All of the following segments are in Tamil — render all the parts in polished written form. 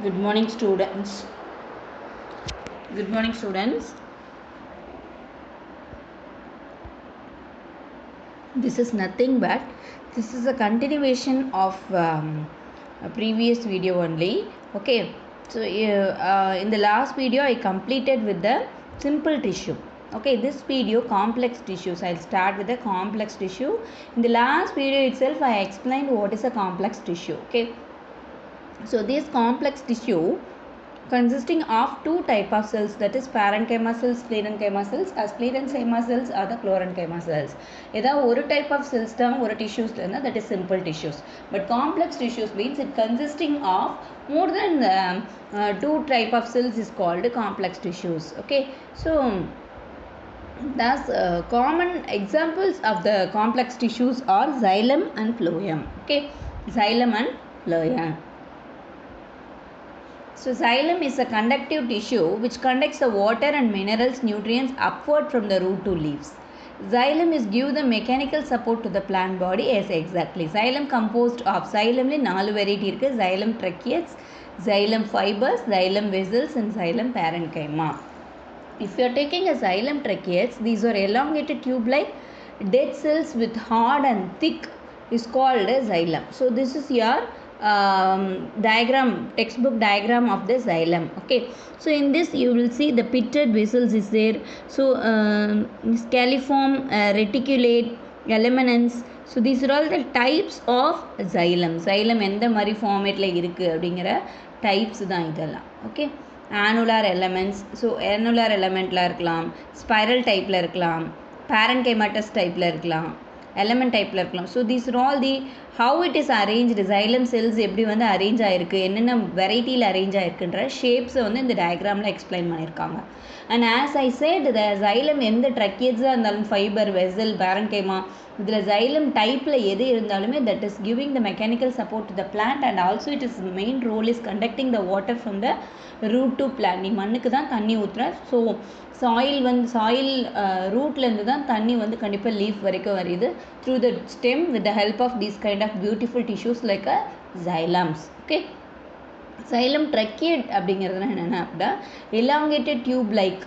Good morning, students. Good morning, students. This is nothing but this is a continuation of a previous video only. Okay. So in the last video, I completed with the simple tissue. Okay, this video complex tissues. I'll start with the complex tissue. In the last video itself, I explained what is a complex tissue. Okay. So this complex tissue consisting of two type of cells, that is parenchyma cells, sclerenchyma cells. As sclerenchyma cells are the chlorenchyma cells. ஏதாவது ஒரு type of cells தான் ஒரு tissues இருந்தால் that is simple tissues. But complex tissues means it consisting of more than two type of cells is called complex tissues. Okay, so thus common examples of the complex tissues are xylem and phloem. Okay, xylem and phloem. So xylem is a conductive tissue which conducts the water and minerals nutrients upward from the root to leaves. Xylem is give the mechanical support to the plant body. Yes, exactly. Xylem composed of xylem le 4 variety irukku. Xylem tracheates, xylem fibers, xylem vessels and xylem parenchyma. If you are taking a xylem tracheates, these are elongated tube-like dead cells with hard and thick is called a xylem. So this is your diagram, textbook diagram of the xylem. Okay, so in this you will see the pitted vessels is there. So scaliform, reticulate, elaminans. So these are all the types of xylem. Xylem எந்த மாதிரி ஃபார்மேட்டில் இருக்குது அப்படிங்கிற டைப்ஸ் தான் இதெல்லாம். Okay, annular elements. So annular elementல இருக்கலாம், spiral typeல இருக்கலாம், parenchymatous typeல இருக்கலாம், element typeல இருக்கலாம். So these are all the how it is arranged. xylem cells எப்படி வந்து அரேஞ்ச் ஆகிருக்கு, என்னென்ன வெரைட்டியில் அரேஞ்ச் ஆகிருக்குன்ற ஷேப்ஸை வந்து இந்த டயக்ராமில் எக்ஸ்பிளைன் பண்ணியிருக்காங்க. And as I said the xylem எந்த ட்ரக்கியட்ஸாக இருந்தாலும் ஃபைபர், வெசல், parenchyma, இதில் xylem டைப்பில் எது இருந்தாலுமே that is giving the mechanical support to the plant and also it is main role is conducting the water from the root to plant. நீ மண்ணுக்கு தான் தண்ணி ஊற்றுற. ஸோ சாயில் ரூட்லேருந்து தான் தண்ணி வந்து கண்டிப்பாக லீஃப் வரைக்கும் வருது through the stem with the help of these kind of beautiful tissues like a xylems. Okay, xylem tracheate அப்படிங்கிறதுனா என்னென்ன அப்படின்னா elongated tube like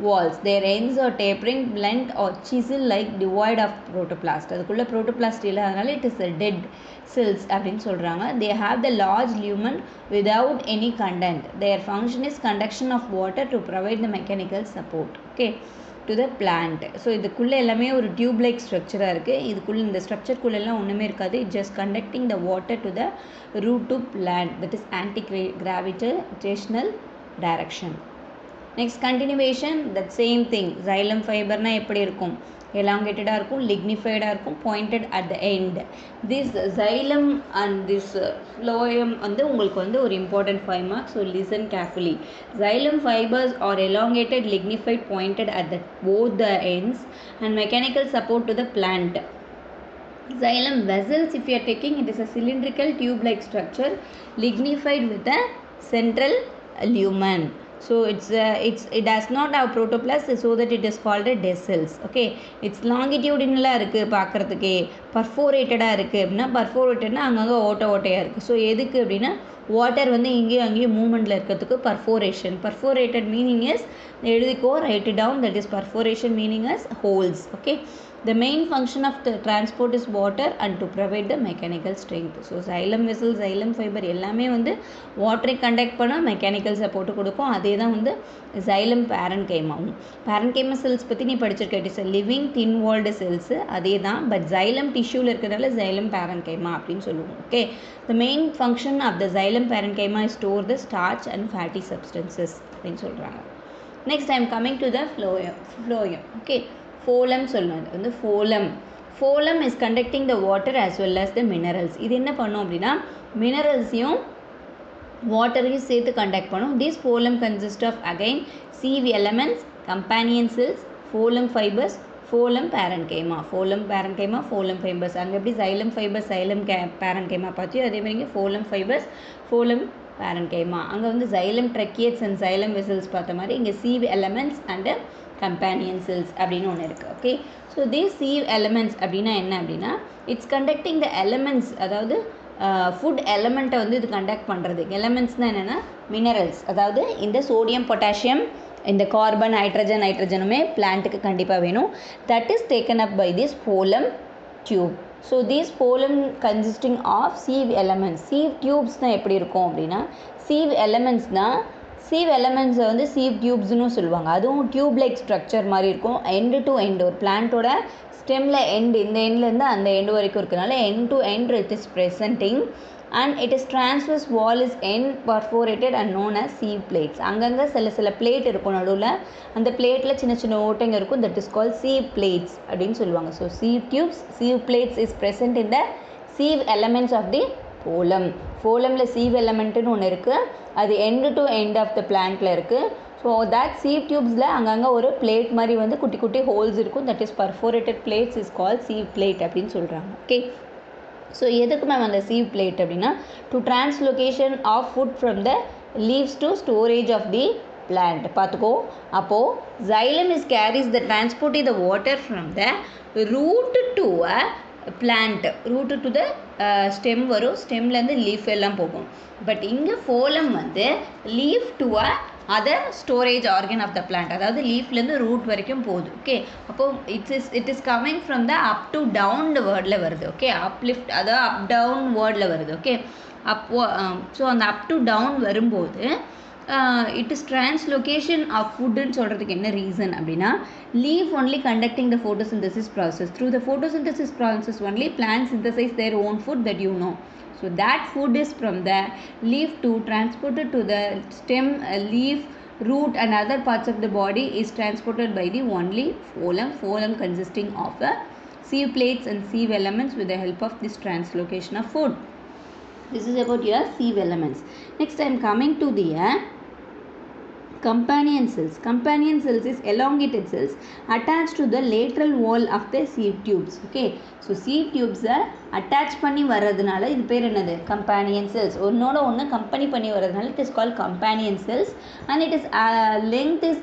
walls, their ends are tapering, blunt or chisel like, devoid of protoplast. அதுக்குள்ள protoplast இல்லை, அதனால it is a dead cells அப்படின்னு சொல்கிறாங்க. They have the large lumen without any content. Their function is conduction of water to provide the mechanical support. Okay, to the plant. So இதுக்குள்ளே எல்லாமே ஒரு டியூப் லைக் ஸ்ட்ரக்சராக இருக்குது. இதுக்குள்ளே இந்த ஸ்ட்ரக்சர்க்குள்ளெல்லாம் ஒன்றுமே இருக்காது. Just conducting the water to the root to plant, that is anti gravitational direction. Next continuation that same thing. xylem ஃபைபர்னா எப்படி இருக்கும், எலாங்கேட்டடாக இருக்கும், லிக்னிஃபைடாக இருக்கும், pointed at the end. This xylem and this phloem வந்து உங்களுக்கு வந்து ஒரு important 5 marks. So listen carefully. xylem fibers are elongated, lignified, pointed at the both the ends and mechanical support to the plant. Xylem vessels, if you are taking, it is a cylindrical tube-like structure lignified with a central lumen. So it does not have protoplast, so that it is called a dead cells. Okay, it's longitudinal இருக்குது பார்க்குறதுக்கே, பர்ஃபோரேட்டடாக இருக்குது அப்படின்னா, பர்ஃபோரேட்டட்னா அங்கங்கே ஓட்டையாக இருக்குது. ஸோ எதுக்கு அப்படின்னா வாட்டர் வந்து இங்கேயும் அங்கேயும் மூமெண்ட்டில் இருக்கிறதுக்கு பர்ஃபோரேஷன். பர்ஃபோரேட்டட் மீனிங் இஸ், எழுதிக்கோ, write it down, that is perforation meaning is holes. Okay, the main function of the transport is water and to provide the mechanical strength. So xylem vessel, xylem fiber எல்லாமே வந்து வாட்டரை கண்டக்ட் பண்ண மெக்கானிக்கல் சப்போர்ட் கொடுக்கும். அதே தான் வந்து xylem parenchymaவும். parenchyma செல்ஸ் பற்றி நீ படிச்சிருக்க, it is a living thin walled cells. அதே தான், பட் xylem டிஷ்யூவில் இருக்கிறதால xylem parenchyma அப்படின்னு சொல்லுவோம். Okay, the main function of the xylem parenchyma is store the starch and fatty substances அப்படின்னு சொல்கிறாங்க. Next I am coming to the phloem. Okay, phloem சொல்லணும். வந்து phloem is conducting the water as well as the minerals. இது என்ன பண்ணும் அப்படின்னா மினரல்ஸையும் வாட்டரையும் சேர்த்து கண்டக்ட் பண்ணும். This phloem consists of again sieve elements, companion cells, phloem fibers, phloem parenchyma. phloem parenchyma, phloem fibers. அங்கே எப்படி xylem fibers, xylem parenchyma பார்த்தியோ அதே மாதிரி இங்கே phloem fibers, phloem parenchyma. அங்கே வந்து xylem tracheates and xylem vessels பார்த்த மாதிரி இங்கே sieve elements and companion cells அப்படின்னு ஒன்று இருக்குது. Okay, so these sieve elements அப்படின்னா என்ன அப்படின்னா, இட்ஸ் கண்டக்டிங் த எலமெண்ட்ஸ், அதாவது ஃபுட் எலமெண்ட்டை வந்து இது கண்டக்ட் பண்ணுறது. எலமெண்ட்ஸ்னால் என்னென்னா மினரல்ஸ், அதாவது இந்த சோடியம் பொட்டாசியம் இந்த கார்பன் நைட்ரஜனுமே பிளான்ட்டுக்கு கண்டிப்பாக வேணும். That is taken up by this phloem tube. So these phloem consisting of sieve elements. Sieve டியூப்ஸ்னால் எப்படி இருக்கும் அப்படின்னா, சீவ் எலமெண்ட்ஸ்னால் சீவ் எலமெண்ட்ஸை வந்து சீவ் டியூப்ஸ்னு சொல்லுவாங்க. அதுவும் டியூப் லைக் ஸ்ட்ரக்சர் மாதிரி இருக்கும். எண்டு டு எண்டு ஒரு பிளான்ட்டோட ஸ்டெம்மில் எண்டு, இந்த எண்ட்லேருந்து அந்த எண்டு வரைக்கும் இருக்கிறனால end to end it is presenting and it is transverse wall is end perforated and known as sieve plates. அங்கங்கே சில பிளேட் இருக்கும், நடுவில் அந்த பிளேட்டில் சின்ன சின்ன ஓட்டைங்க இருக்கும். that is called sieve plates அப்படின்னு சொல்லுவாங்க. So sieve tubes, sieve plates is present in the sieve elements of the phloem. phloemல sieve elementனு ஒன்று இருக்குது, அது end to end of the plantல இருக்குது. ஸோ தட் sieve tubesல அங்கங்கே ஒரு பிளேட் மாதிரி வந்து குட்டி குட்டி ஹோல்ஸ் இருக்கும். that is perforated plates is called sieve plate அப்படின்னு சொல்கிறாங்க. ஓகே, ஸோ எதுக்கு மேம் அந்த சீவ் பிளேட் அப்படின்னா, to translocation of food from the leaves to storage of the plant. பார்த்துக்கோ, அப்போது xylem is carries the transporting the water from the root to a plant. root to the stem வரும், ஸ்டெம்லேருந்து லீஃப் எல்லாம் போகும். பட் இங்கே ஃபோலம் வந்து leaf to a other storage organ of the plant, அதாவது லீஃப்லேருந்து ரூட் வரைக்கும் போகுது. ஓகே, அப்போது it is coming from the up to down வேர்டில் வருது. ஓகே, அப்லிஃப்ட் அதாவது அப் டவுன் வேர்டில் வருது. ஓகே, அப்போ ஸோ அந்த அப் டு டவுன் வரும்போது இட் இஸ் டிரான்ஸ்லொகேஷன் ஆஃப் ஃபுட்டுன்னு சொல்கிறதுக்கு என்ன ரீசன் அப்படின்னா, leaf only conducting the photosynthesis process. through the photosynthesis process only plants synthesize their own food that you know. So that food is from the leaf to transported to the stem, leaf, root and other parts of the body is transported by the only phloem. Phloem consisting of the sieve plates and sieve elements with the help of this translocation of food. This is about your sieve elements. Next I am coming to the companion cells. Companion cells is elongated cells attached to the lateral wall of the sieve tubes. Okay, so sieve tubes attach பண்ணி வர்றதுனால இது பேர் என்னது, companion cells. ஒன்னோட ஒன்று கம்பெனி பண்ணி வர்றதுனால it is called companion cells and it is length is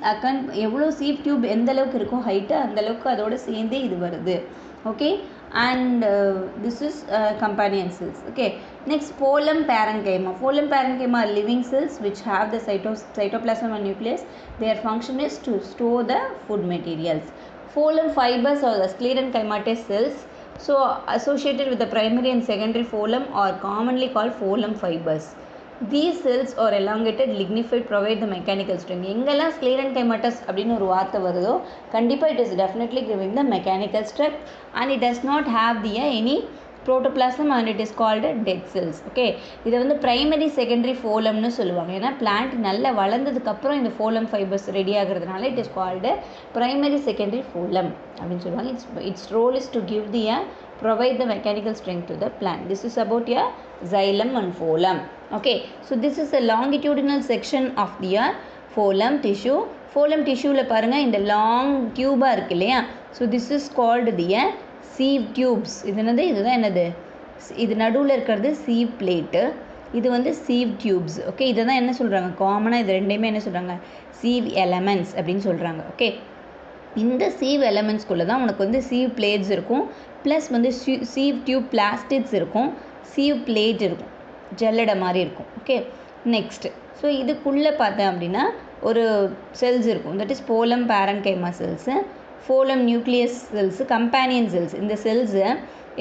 எவ்வளோ sieve tube எந்த அளவுக்கு இருக்கும் ஹைட்டு, அந்த அளவுக்கு அதோட சேர்ந்தே இது வருது. Okay, and this is companion cells. Okay, next phloem parenchyma. Phloem parenchyma are living cells which have the cytoplasm and nucleus. Their function is to store the food materials. Phloem fibers are the sclerenchymatous cells, so associated with the primary and secondary phloem are commonly called phloem fibers. These cells are elongated, lignified, provide the mechanical strength. எங்கெல்லாம் sclerenchymatous அப்படின்னு ஒரு வார்த்தை வருதோ கண்டிப்பாக it is definitely giving the mechanical strength and it does not have the any protoplasm and it is called dead cells. Okay, இதை வந்து primary secondary phloemனு சொல்லுவாங்க. ஏன்னா பிளான்ட் நல்லா வளர்ந்ததுக்கப்புறம் இந்த phloem fibers ரெடி ஆகிறதுனால it is called primary secondary phloem அப்படின்னு சொல்லுவாங்க. its role is to give the provide the mechanical strength to the plant. This is about your xylem and phloem. Okay, so this is a longitudinal section of the phloem tissue. Phloem tissueல பாருங்க இந்த லாங் டியூபாக இருக்கு இல்லையா, so this is called the sieve tubes. இதுதான் என்னது, இது நடுவில் இருக்கிறது sieve plate, இது வந்து sieve tubes. ஓகே, இதை தான் என்ன சொல்கிறாங்க காமனாக, இது ரெண்டையுமே என்ன சொல்கிறாங்க sieve elements அப்படின்னு சொல்கிறாங்க. ஓகே, இந்த sieve elementsகுள்ளே தான் உனக்கு வந்து sieve plates இருக்கும், ப்ளஸ் வந்து sieve tube plastids இருக்கும், sieve plate இருக்கும், ஜல்லடை மாதிரி இருக்கும். ஓகே, நெக்ஸ்ட் ஸோ இதுக்குள்ளே பார்த்தேன் அப்படின்னா ஒரு செல்ஸ் இருக்கும், தட் இஸ் phloem parenchyma cells, phloem nucleus cells, companion cells. இந்த செல்ஸு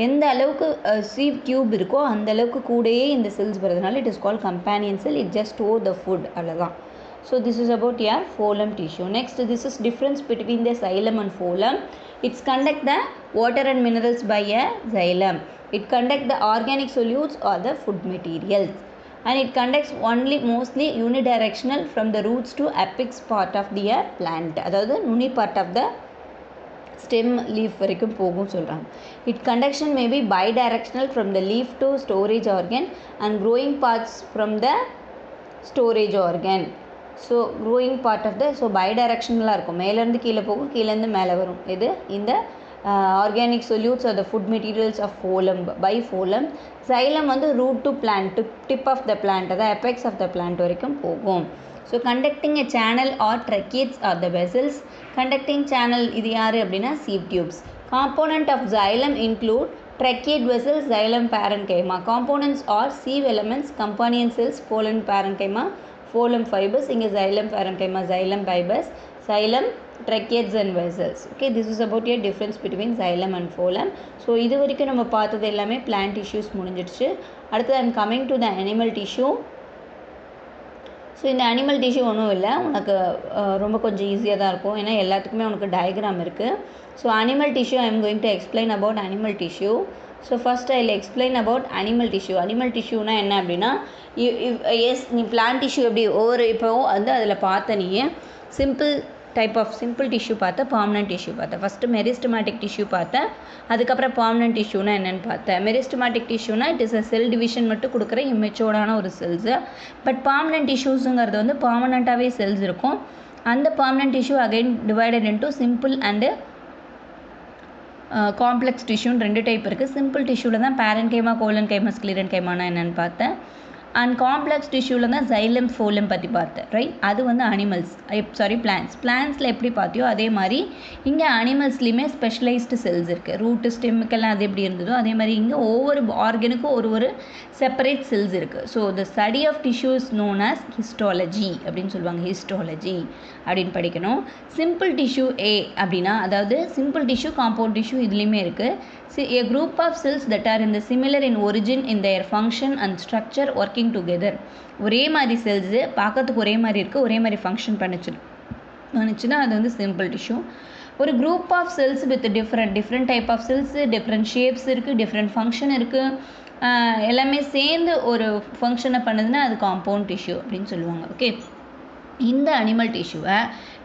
எந்த அளவுக்கு sieve tube இருக்கோ அந்த அளவுக்கு கூடயே இந்த செல்ஸ் வரதுனால it is called companion sell. It just store the food, அவ்வளோதான். So this is about your phloem tissue. Next, this is difference between the xylem and phloem. It conduct the water and minerals by a xylem. It conduct the organic solutes or the food materials. And it conducts only mostly unidirectional from the roots to apex part of the plant. அதாவது நுனி part of the stem leaf வரைக்கும் போகும் சொல்கிறாங்க. It conduction may be bidirectional from the leaf to storage organ and growing parts from the storage organ. So growing part of the, so பைடைரக்ஷனலாக இருக்கும், மேலேருந்து கீழே போகும், கீழேருந்து மேலே வரும். இது இந்த organic solutes are the food materials of phloem by phloem. xylem வந்து root to plant, tip of the plant, அதாவது எபெக்ஸ் ஆஃப் த பிளான்ட் வரைக்கும் போகும். So conducting a channel are tracheids are the vessels. Conducting channel இது யார் அப்படின்னா sieve tubes. காம்போனண்ட் ஆஃப் xylem include Tracheids vessels, xylem parenchyma. Components are sieve elements, companion cells, phloem parenchyma, phloem fibers. இங்கே xylem parenchyma, xylem fibers, xylem, tracheids and vessels. Okay, this is about a difference between xylem and phloem. So இது வரைக்கும் நம்ம பார்த்தது எல்லாமே plant tissues முடிஞ்சிடுச்சு. அடுத்து I am coming to the animal tissue. So இந்த அனிமல் டிஷ்யூ ஒன்றும் இல்லை, உனக்கு ரொம்ப கொஞ்சம் ஈஸியாக தான் இருக்கும், ஏன்னா எல்லாத்துக்குமே உனக்கு டயக்ராம் இருக்குது. So animal tissue I am going to explain about animal tissue. So first I will explain about animal tissue. Animal டிஷ்யூனா என்ன அப்படின்னா, எஸ் நீ பிளான்ட் டிஷ்யூ எப்படி ஒவ்வொரு இப்போ வந்து அதில் பார்த்த நீ சிம்பிள் டிஷ்யூ பார்த்த, பர்மனன்ட் டிஷ்யூ பார்த்த. ஃபஸ்ட்டு மெரிஸ்டமேட்டிக் டிஷ்யூ பார்த்தேன், அதுக்கப்புறம் பர்மனன்ட் டிஷ்யூனா என்னென்னு பார்த்தேன். மெரிஸ்டமேட்டிக் டிஷ்யூனா it is a cell division மட்டும் கொடுக்குற இம்மெச்சோர்டான ஒரு செல்ஸு. பட் பர்மனன்ட் டிஷ்யூஸுங்கிறது வந்து பர்மனண்ட்டாகவே செல்ஸ் இருக்கும். அந்த permanent tissue again divided into simple and complex டிஷ்யூன்னு 2 டைப் இருக்குது. சிம்பிள் டிஷ்யூவில் தான் பேரன்கைமா, கோலன்கைமா, ஸ்க்ளீரன்கைமானா என்னென்னு பார்த்தேன். அண்ட் காம்ப்ளெக்ஸ் டிஷ்யூவில் தான் xylem, phloem பற்றி பார்த்தேன், ரைட். அது வந்து அனிமல்ஸ், பிளான்ஸில் எப்படி பார்த்தியோ அதே மாதிரி இங்கே அனிமல்ஸ்லேயுமே ஸ்பெஷலைஸ்டு செல்ஸ் இருக்குது. ரூட்டு, ஸ்டெம்முக்கெல்லாம் அது எப்படி இருந்ததோ அதே மாதிரி இங்கே ஒவ்வொரு ஆர்கனுக்கும் ஒரு செப்பரேட் செல்ஸ் இருக்குது. So the study of tissue is known as histology அப்படின்னு சொல்லுவாங்க. ஹிஸ்டாலஜி அப்படின்னு படிக்கணும். சிம்பிள் டிஷ்யூ அப்படின்னா, அதாவது சிம்பிள் டிஷ்யூ, காம்பவுண்ட் டிஷ்யூ இதுலேயுமே இருக்குது. A group of cells that are in the similar in origin in their function and structure working together. ஒரே மாதிரி செல்ஸு பார்க்கறதுக்கு ஒரே மாதிரி இருக்குது, ஒரே மாதிரி ஃபங்க்ஷன் பண்ணிச்சுன்னா அது வந்து சிம்பிள் டிஷ்யூ. ஒரு group of cells with different type of cells, different shapes இருக்குது, டிஃப்ரெண்ட் ஃபங்க்ஷன் இருக்குது, எல்லாமே சேர்ந்து ஒரு ஃபங்க்ஷனை பண்ணுதுன்னா அது காம்பவுண்ட் டிஷ்யூ அப்படின்னு சொல்லுவாங்க. ஓகே, இந்த அனிமல் டிஷ்யூவை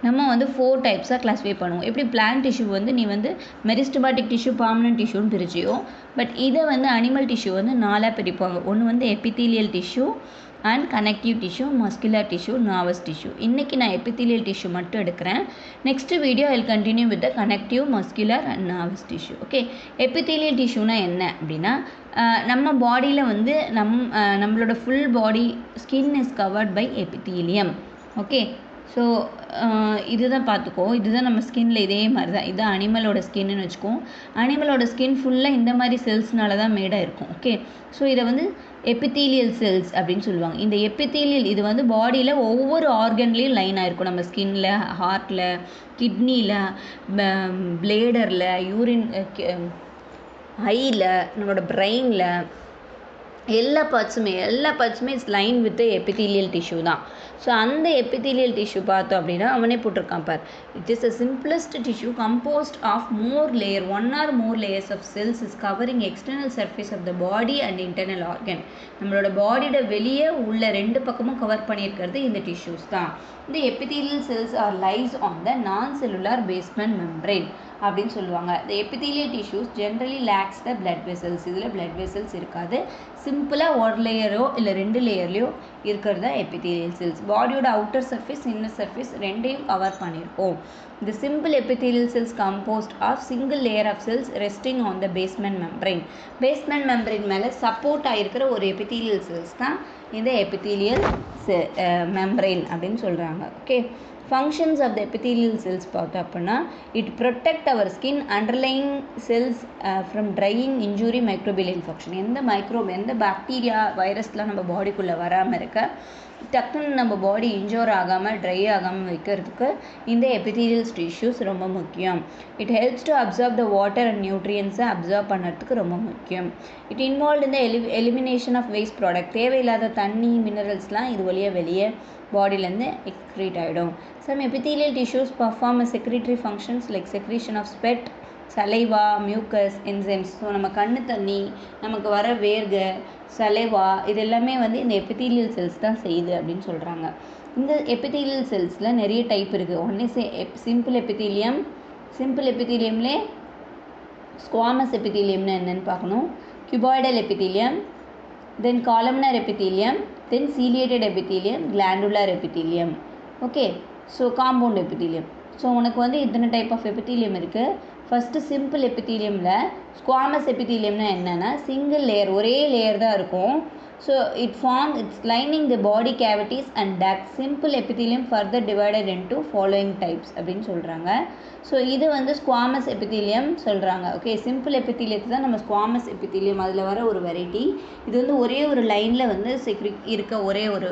நம்ம வந்து 4 டைப்ஸாக கிளாஸிஃபை பண்ணுவோம். எப்படி பிளான்ட் டிஷ்யூ வந்து நீ வந்து மெரிஸ்டமேட்டிக் டிஷ்யூ, பர்மனன்ட் டிஷ்யூன்னு பிரிச்சியோ, பட் இதை வந்து அனிமல் டிஷ்யூ வந்து 4ஆக பிரிப்பாங்க. ஒன்று வந்து epithelial tissue and connective tissue, muscular tissue, nervous tissue. இன்றைக்கி நான் எபித்தீலியல் டிஷ்யூ மட்டும் எடுக்கிறேன். Next video I will continue with the connective, muscular and nervous tissue. Okay, epithelial டிஷ்யூனா என்ன அப்படின்னா, நம்ம பாடியில் வந்து நம்மளோட full body skin is covered by epithelium. Okay, so இதுதான் பார்த்துக்கோ, இதுதான் நம்ம ஸ்கின்னில் இதே மாதிரி தான். இதுதான் அனிமலோட ஸ்கின்னு வச்சுக்கோம். அனிமலோட ஸ்கின் ஃபுல்லாக இந்த மாதிரி செல்ஸ்னால தான் மேடாக இருக்கும். ஓகே, ஸோ இதை வந்து எபித்தீலியல் செல்ஸ் அப்படின்னு சொல்லுவாங்க. இந்த எபித்தீலியல் இது வந்து பாடியில் ஒவ்வொரு ஆர்கன்லேயும் லைன் ஆகிருக்கும். நம்ம ஸ்கின்னில், ஹார்ட்டில், கிட்னியில், பிளேடரில், யூரின், ஐயில், நம்மளோட பிரெயினில், எல்லா பார்ட்ஸுமே is line with epithelial tissue தான். ஸோ அந்த எபித்தீலியல் டிஷ்யூ பார்த்தோம் அப்படின்னா அவனே போட்டிருக்கான் பார். It is a simplest tissue composed of one or more layers of cells is covering external surface of the body and internal organ. நம்மளோட பாடியோட வெளியே உள்ள 2 பக்கமும் கவர் பண்ணியிருக்கிறது இந்த டிஷ்யூஸ் தான். இந்த epithelial cells are lies on the non cellular basement membrane அப்படின்னு சொல்லுவாங்க. இந்த epithelial tissues generally lacks the blood vessels. இதில் பிளட் வெசல்ஸ் இருக்காது. சிம்பிளாக ஒரு லேயரோ இல்லை 2 லேயர்லையோ இருக்கிறது தான் எபித்தீலியல் செல்ஸ். பாடியோட அவுட்டர் சர்ஃபேஸ், இன்னர் சர்ஃபேஸ் ரெண்டையும் கவர் பண்ணியிருக்கோம். The simple epithelial cells composed of single layer of cells resting on the basement membrane. Basement membrane மேலே சப்போர்ட் ஆகிருக்கிற ஒரு epithelial cells தான் இந்த epithelial membrane அப்படின்னு சொல்கிறாங்க. Okay, functions of the epithelial cells பார்த்தோம் அப்படின்னா, it protect our skin underlying cells from drying, injury, microbial infection. எந்த பாக்டீரியா, வைரஸ்லாம் நம்ம பாடிக்குள்ளே வராமல் இருக்க, டக்குன்னு நம்ம பாடி இன்ஜூர் ஆகாமல், ட்ரை ஆகாமல் வைக்கிறதுக்கு இந்த எபித்தீலியல் டிஷ்யூஸ் ரொம்ப முக்கியம். It helps to absorb the water and நியூட்ரியன்ஸை அப்சர்வ் பண்ணுறதுக்கு ரொம்ப முக்கியம். இட் இன்வால்வ் இந்த எலிமினேஷன் ஆஃப் வேஸ்ட் ப்ராடக்ட். தேவையில்லாத தண்ணி, மினரல்ஸ்லாம் இது வெளியே பாடியிலேருந்து எக்ஸ்க்ரீட் ஆகிடும். Some epithelial tissues perform secretory functions like secretion of sweat, saliva, mucus, enzymes. So நம்ம கண்ணு தண்ணி, நமக்கு வர வேர்க, சலைவா, இது எல்லாமே வந்து இந்த எபித்தீலியல் செல்ஸ் தான் செய்யுது அப்படின்னு சொல்கிறாங்க. இந்த எபித்தீலியல் செல்ஸில் நிறைய டைப் இருக்குது. ஒன்று சிம்பிள் எபித்தீலியம். சிம்பிள் எபித்தீலியம்லே ஸ்குவாமஸ் எபித்தீலியம்னு என்னென்னு பார்க்கணும். Cuboidal epithelium, then columnar epithelium, then ciliated epithelium, glandular epithelium. Okay, so compound epithelium. So உனக்கு வந்து இத்தனை டைப் ஆஃப் எபித்தீலியம் இருக்குது. ஃபஸ்ட்டு சிம்பிள் எபித்தீலியமில் ஸ்குவாமஸ் எபித்தீலியம்னா என்னென்னா, சிங்கிள் லேயர், ஒரே லேயர் தான் இருக்கும். So it's lining the body cavities and ducts. Simple epithelium further divided into following types அப்படின்னு சொல்கிறாங்க. ஸோ இது வந்து ஸ்குவாமஸ் எபித்தீலியம் சொல்கிறாங்க. ஓகே, சிம்பிள் எபித்தீலியத்தை தான் நம்ம ஸ்குவாமஸ் எபித்தீலியம் அதில் வர ஒரு வெரைட்டி. இது வந்து ஒரே ஒரு லைனில் வந்து இருக்க ஒரே ஒரு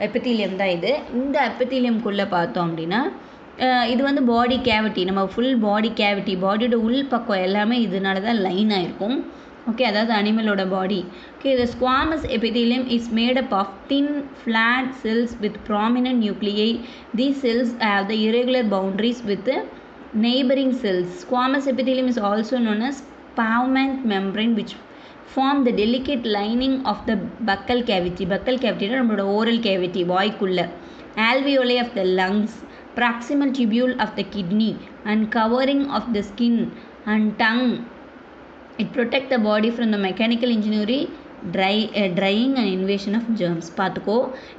எபித்தீலியம் தான் இது. இந்த எபித்தீலியம்குள்ளே பார்த்தோம் அப்படின்னா இது வந்து பாடி கேவிட்டி, நம்ம ஃபுல் பாடி கேவிட்டி, பாடியோட உள் பக்கம் எல்லாமே இதனால தான் லைன் ஆகிருக்கும். ஓகே, அதாவது அனிமலோட body. Okay, the squamous epithelium is made up of thin flat cells with prominent nuclei. These cells have the irregular boundaries with the neighboring cells. Squamous epithelium is also known as pavement membrane, which form the delicate lining of the buccal cavity. Buccal cavity நம்மளோட oral cavity, வாய்க்குள்ள. Alveoli of the lungs, proximal tubule of the kidney, and covering of the skin and tongue. It protects the body from the mechanical injury, drying and invasion of germs. பார்த்துக்கோ,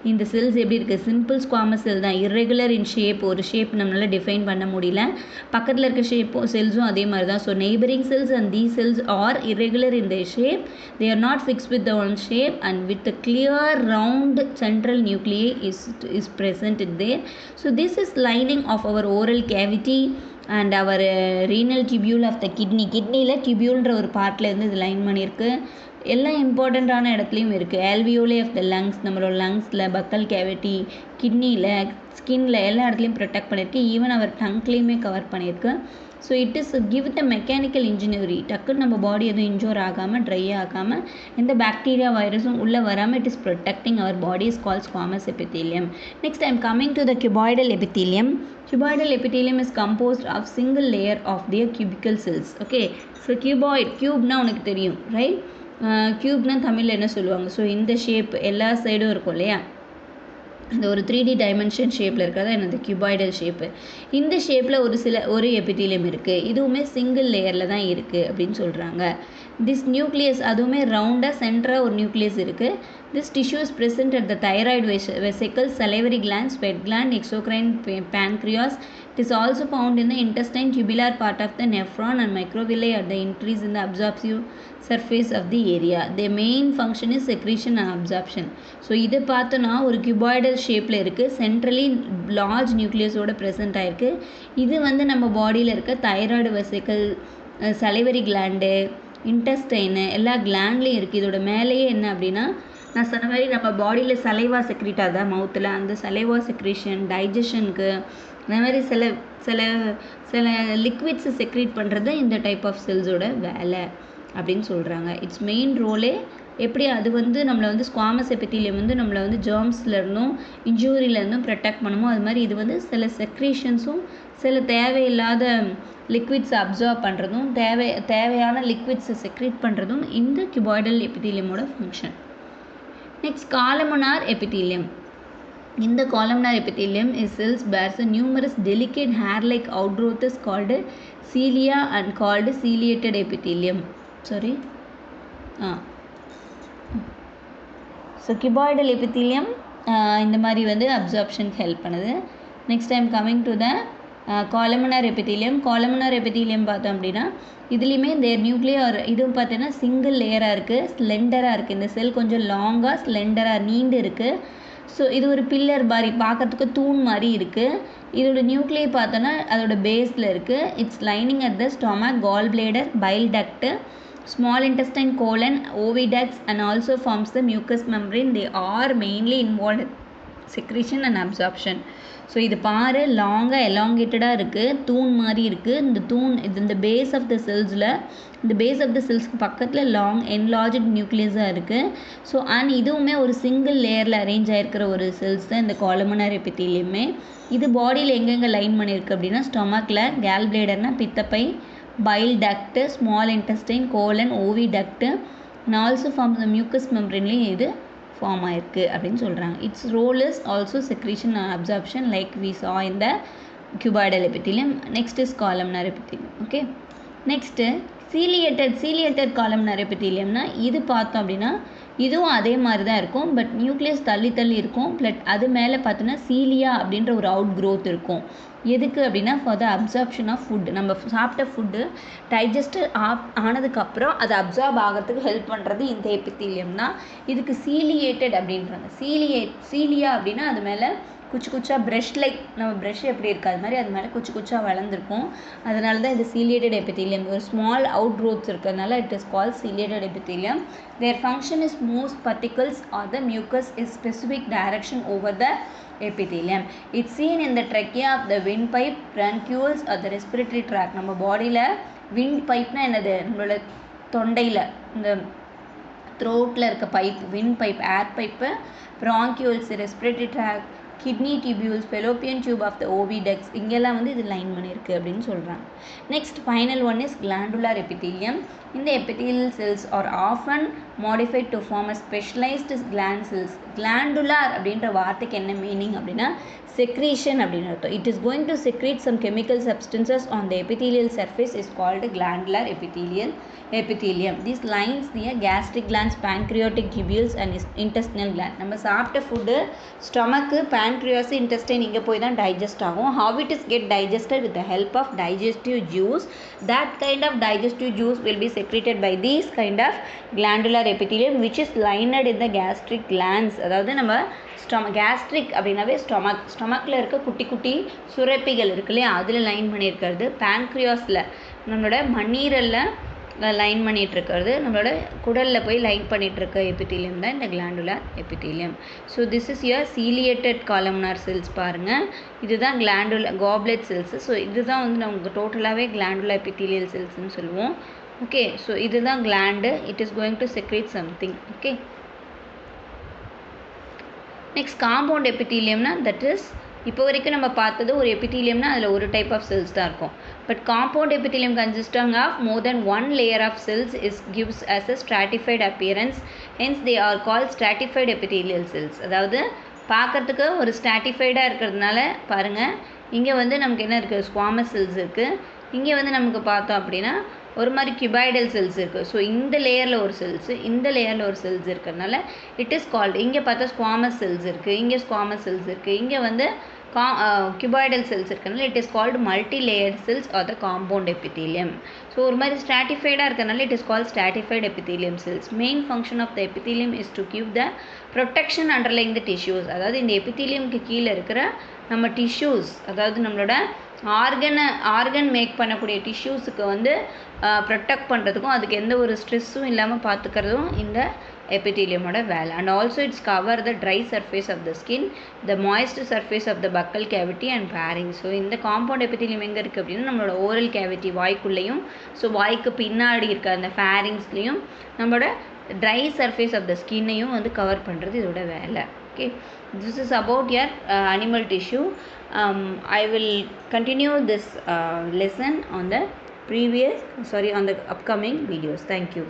இந்த செல்ஸ் எப்படி இருக்குது? சிம்பிள் ஸ்குவாமஸ் செல் தான், இர்ரெகுலர் இன் ஷேப். ஒரு ஷேப் நம்மளால் டிஃபைன் பண்ண முடியல. பக்கத்தில் இருக்க ஷேப்பும் செல்ஸும் அதே மாதிரி தான். So neighbouring cells and these cells are irregular in their shape. They are not fixed with the one shape and with a clear round central nuclei is present there. So this is lining of our oral cavity and our renal tubule of the kidney. கிட்னியில் டியூபியூல்ன்ற ஒரு பார்ட்டில் இருந்து இது லைன் பண்ணியிருக்கு. எல்லாம் இம்பார்ட்டண்ட்டான இடத்துலையும் இருக்குது. ஆல்வியோலே ஆஃப் த லங்ஸ், நம்மளோட லங்ஸில், பக்கல் கேவிட்டி, கிட்னியில், ஸ்கின்னில், எல்லா இடத்துலையும் ப்ரொடெக்ட் பண்ணியிருக்கு. ஈவன் அவர் டங்க்லேயுமே கவர் பண்ணியிருக்கு. So it is give the mechanical engineering. டக்குன்னு நம்ம பாடி எதுவும் இன்ஜூர் ஆகாமல், ட்ரை ஆகாமல், எந்த பாக்டீரியா வைரஸும் உள்ளே வராமல் it is protecting our body. Is called squamous epithelium. Next, I am coming to the cuboidal epithelium. Cuboidal epithelium is composed of single layer of their cubical cells. Okay, so cuboid, cubeனா உனக்கு தெரியும், ரைட்? க்யூப்னா தமிழில் என்ன சொல்லுவாங்க? ஸோ இந்த ஷேப் எல்லா சைடும் இருக்கும் இல்லையா, இந்த ஒரு 3D டைமென்ஷன் ஷேப்பில் இருக்கிறதா என்னது கியூபாய்டல் ஷேப்பு. இந்த ஷேப்பில் ஒரு எபித்தீலியம் இருக்குது. இதுவுமே சிங்கிள் லேயரில் தான் இருக்குது அப்படின்னு சொல்கிறாங்க. திஸ் நியூக்ளியஸ், அதுவுமே ரவுண்டாக சென்டராக ஒரு நியூக்ளியஸ் இருக்குது. This tissue is present at the thyroid vesicles, salivary gland, sweat gland, exocrine pancreas. It is also found in the intestine, tubular part of the nephron and microvilli at the increase in the absorptive surface of the area. The main function is secretion and absorption. So இதை பார்த்தோன்னா ஒரு கியூபாய்டல் ஷேப்பில் இருக்குது, சென்ட்ரலி லார்ஜ் நியூக்ளியஸோட ப்ரெசென்ட் ஆகிருக்கு. இது வந்து நம்ம பாடியில் இருக்க தைராய்டு வெசிக்கல், சலிவரி கிளாண்டு, இன்டெஸ்டைனு, எல்லா கிளாண்ட்லேயும் இருக்குது. இதோட மேலேயே என்ன அப்படின்னா, நான் சொன்ன மாதிரி நம்ம பாடியில் சலைவா செக்ரீட் ஆகுதா மவுத்தில், அந்த சலைவா செக்ரீஷன், டைஜஷனுக்கு, அந்த மாதிரி சில லிக்விட்ஸை செக்ரீட் பண்ணுறது இந்த டைப் ஆஃப் செல்ஸோட வேலை அப்படின்னு சொல்கிறாங்க. இட்ஸ் மெயின் ரோலே எப்படி அது வந்து நம்மளை வந்து ஸ்குவாமஸ் எபித்தீலியம் வந்து நம்மளை வந்து ஜெர்ம்ஸ்லேருந்தும் இன்ஜூரியிலேருந்தும் ப்ரொடெக்ட் பண்ணுமோ, அது மாதிரி இது வந்து சில செக்ரீஷன்ஸும் சில தேவையில்லாத லிக்விட்ஸை அப்சார்ப் பண்ணுறதும் தேவையான லிக்விட்ஸை செக்ரீட் பண்ணுறதும் இந்த cuboidal epitheliumோட function. Next, columnar epithelium. In the columnar epithelium, cells bears a numerous delicate hair-like outgrowths called cilia and called ciliated epithelium. So cuboidal epithelium இந்த மாதிரி வந்து அப்சார்ப்ஷனுக்கு ஹெல்ப் பண்ணுது. Next time coming to the columnar epithelium. Columnar epithelium பார்த்தோம் அப்படின்னா இதுலேயுமே தேர் நியூக்ளியர், இதுவும் பார்த்தீங்கன்னா சிங்கிள் லேயராக இருக்குது, ஸ்லெண்டராக இருக்குது. இந்த செல் கொஞ்சம் லாங்காக ஸ்லெண்டராக நீண்டு இருக்குது. ஸோ இது ஒரு பில்லர் மாதிரி பார்க்கறதுக்கு தூண் மாதிரி இருக்குது. இதோட நியூக்ளியை பார்த்தோன்னா அதோட பேஸில் இருக்குது. It's lining at the stomach, call bladder, file duct, small intestine, colon, oviducts, and also forms the mucous membrane. They are mainly involved in secretion and absorption. So இது பாரு லாங்காக எலாங்கேட்டடாக இருக்குது, தூண் மாதிரி இருக்குது. இந்த தூண் இந்த பேஸ் ஆஃப் த செல்ஸில், இந்த பேஸ் ஆஃப் த செல்ஸ்க்கு பக்கத்தில் லாங் என்லார்ஜ் நியூக்ளியஸாக இருக்குது. ஸோ அண்ட் இதுவுமே ஒரு சிங்கிள் லேயரில் அரேஞ்ச் ஆகிருக்கிற ஒரு செல்ஸ் தான் இந்த காலமுனார் எபித்தீலியமே. இது பாடியில் எங்கெங்கே லைன் பண்ணியிருக்கு அப்படின்னா ஸ்டொமக்கில், கேல் பிளேடர்னால் பித்தப்பை, bile duct, small intestine, colon, oviduct, and also forms the mucus மெம்பரேன்லேயும் இது ஃபார்ம் ஆயிருக்கு அப்படின்னு சொல்கிறாங்க. It's role is also secretion and absorption like we saw in the cuboidal epithelium. Next is columnar epithelium. Okay, next ciliated columnar epitheliumனா இது பார்த்தோம் அப்படின்னா இதுவும் அதே மாதிரி தான் இருக்கும். பட் நியூக்ளியஸ் தள்ளி தள்ளி இருக்கும். பட் அது மேலே பார்த்தோன்னா சீலியா அப்படின்ற ஒரு அவுட் க்ரோத் இருக்கும். எதுக்கு அப்படின்னா for the absorption of food. நம்ம சாப்பிட்ட ஃபுட்டு டைஜஸ்டட் ஆனதுக்கப்புறம் அது அப்சார்ப் ஆகிறதுக்கு ஹெல்ப் பண்ணுறது இந்த எபித்தீலியம் தான். இதுக்கு சீலியேட்டட் அப்படின்றாங்க. சீலியா அப்படின்னா அது மேலே குச்சி குச்சா ப்ரஷ் லைக் நம்ம ப்ரஷ் எப்படி இருக்குது அது மாதிரி அது மேலே குச்சி குச்சா வளர்ந்துருக்கும். அதனால தான் இது சீலியேட்டட் எபித்தீலியம். ஒரு ஸ்மால் அவுட் க்ரோத்ஸ் இருக்கிறதுனால it is called ciliated epithelium. Their function is moves particles or the mucus in specific direction over the epithelium. It's seen in the trachea of the windpipe, bronchioles or the respiratory tract. நம்ம பாடியில் windpipeனா என்னது, நம்மளோட தொண்டையில் இந்த த்ரோட்டில் இருக்க pipe, wind pipe, air pipe, bronchioles, respiratory tract, kidney tubules, fallopian tube of the oviducts, இங்கெல்லாம் வந்து இது லைன் பண்ணியிருக்கு அப்படின்னு சொல்கிறாங்க. Next final one is glandular epithelium. இந்த epithelial cells are often modified to form a specialized gland cells. glandular அப்படின்ற வார்த்தைக்கு என்ன மீனிங் அப்படின்னா secretion அப்படின்னு அர்த்தம். It is going to secrete some chemical substances on the epithelial surface is called glandular epithelium. These lines near gastric glands, pancreatic tubules and intestinal gland. நம்ம சாப்பிட்ட ஃபுட்டு ஸ்டொமக்கு, pancreas, intestine இங்கே போய் தான் டைஜஸ்ட் ஆகும். How it is get digested? With the help of digestive juice. That kind of digestive juice will be secreted by these kind of glandular epithelium which is lined in the gastric glands. அதாவது நம்ம கேஸ்ட்ரிக் அப்படின்னாவே ஸ்டொமக்கில் இருக்க குட்டி குட்டி சுரப்பிகள் இருக்கு இல்லையா, அதில் லைன் பண்ணியிருக்கிறது. பேங்க்ரியாஸில் நம்மளோட மண்ணீரலில் லைன் பண்ணிகிட்ருக்கிறது, நம்மளோட குடலில் போய் லைன் பண்ணிகிட்ருக்க எபித்தீலியம் தான் இந்த glandular epithelium. So this is your ciliated columnar cells. பாருங்கள், இதுதான் காப்லெட் செல்ஸ். ஸோ இதுதான் வந்து நமக்கு டோட்டலாகவே கிளாண்டுலா எபித்தீலியல் செல்ஸ்ன்னு சொல்லுவோம். ஓகே, ஸோ இதுதான் gland. It is going to secrete something. Okay, next compound எபித்தீலியம்னா தட் இஸ் இப்போ வரைக்கும் நம்ம பார்த்தது ஒரு எபித்தீலியம்னா அதில் ஒரு டைப் ஆஃப் செல்ஸ் தான் இருக்கும். But compound epithelium consisting of more than one layer of cells is gives us a stratified appearance. Hence they are called stratified epithelial cells. அதாவது பார்க்கறதுக்கு ஒரு ஸ்ட்ராட்டிஃபைடாக இருக்கிறதுனால பாருங்கள், இங்கே வந்து நமக்கு என்ன இருக்குது, ஸ்குவாமஸ் செல்ஸ் இருக்குது. இங்கே வந்து நமக்கு பார்த்தோம் அப்படின்னா ஒரு மாதிரி கியூபாய்டல் செல்ஸ் இருக்குது. ஸோ இந்த லேயரில் ஒரு செல்ஸு, இந்த லேயரில் ஒரு செல்ஸ் இருக்கிறதுனால இட் இஸ் கால்டு, இங்கே பார்த்தா ஸ்குவாமஸ் செல்ஸ் இருக்குது, இங்கே ஸ்குவாமஸ் செல்ஸ் இருக்குது, இங்கே வந்து கியூபாய்டல் செல்ஸ் இருக்கிறதுனால it is called multi layered cells are the compound epithelium. So ஒரு மாதிரி ஸ்ட்ராட்டிஃபைடாக இருக்கிறதுனால it is called stratified epithelium cells. Main function of the epithelium is to give the protection underlying the tissues. அதாவது இந்த எபித்தீலியம்க்கு கீழே இருக்கிற நம்ம டிஷ்யூஸ், அதாவது நம்மளோட ஆர்கன் மேக் பண்ணக்கூடிய டிஷ்யூஸுக்கு வந்து ப்ரொடெக்ட் பண்ணுறதுக்கும் அதுக்கு எந்த ஒரு ஸ்ட்ரெஸ்ஸும் இல்லாமல் பார்த்துக்கிறதும் இந்த எபித்தீலியமோட வேலை. And also it's cover the dry surface of the skin, the moist surface of the buccal cavity and pharynx. So இந்த காம்பவுண்ட் எபித்தீலியம் எங்கே இருக்குது அப்படின்னா நம்மளோட ஓரல் கேவிட்டி, வாய்க்குள்ளேயும், ஸோ வாய்க்கு பின்னாடி இருக்க அந்த ஃபேரிங்ஸ்லேயும் நம்மளோட ட்ரை சர்ஃபேஸ் ஆஃப் த ஸ்கின்னையும் வந்து கவர் பண்ணுறது இதோட வேலை. Okay, this is about your animal tissue. I will continue this lesson on the upcoming videos. Thank you.